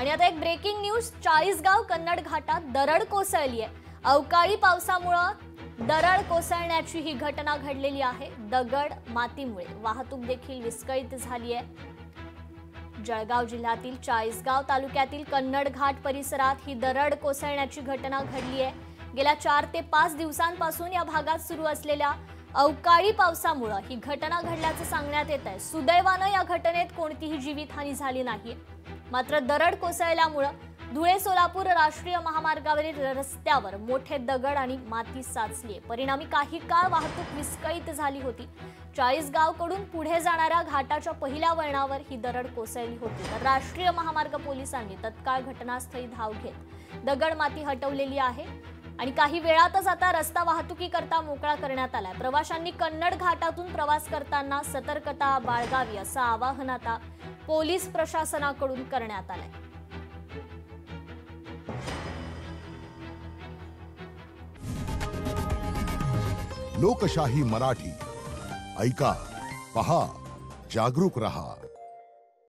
आणि आता एक ब्रेकिंग न्यूज, चाळीसगाव कन्नड घाटात दरड कोसळली आहे। अवकाळी पावसामुळे दरड कोसळण्याची ही घटना घडलेली आहे। दगड मातीमुळे वाहतूक देखील विस्कळीत झाली आहे। जळगाव जिल्ह्यातील चाळीसगाव तालुक्यातील कन्नड घाट परिसरात ही दरड कोसळण्याची घटना घडली आहे। गेल्या 4 ते 5 दिवसांपासून या भागात सुरू असलेल्या अवकाळी पावसामुळे ही घटना घडल्याचं सांगण्यात येत आहे। सुदैवाने या घटनेत कोणतीही जीवितहानी झाली नाही, मात्र दरड कोसळल्यामुळे धुळे सोलापूर राष्ट्रीय महामार्गावरील रस्त्यावर मोठे दगड आणि माती साचली। परिणामी काही काळ वाहतूक विस्कळीत झाली होती। चाळीसगावकडून पुढे जाणाऱ्या घाटाच्या पहिल्या वळणावर ही दरड कोसळली होती, तर राष्ट्रीय महामार्ग पोलिसांनी तत्काळ घटनास्थळी धाव घेत दगड माती हटवलेली आहे आणि काही वेळातच आता रस्ता वाहतुकीकरता मोकळा करण्यात आलाय। प्रवाशांनी कन्नड घाटातून प्रवास करताना सतर्कता बाळगावी असं आवाहन आता पोलीस प्रशासनाकडून करण्यात आलंय। लोकशाही मराठी ऐका, पहा, जागरूक रहा।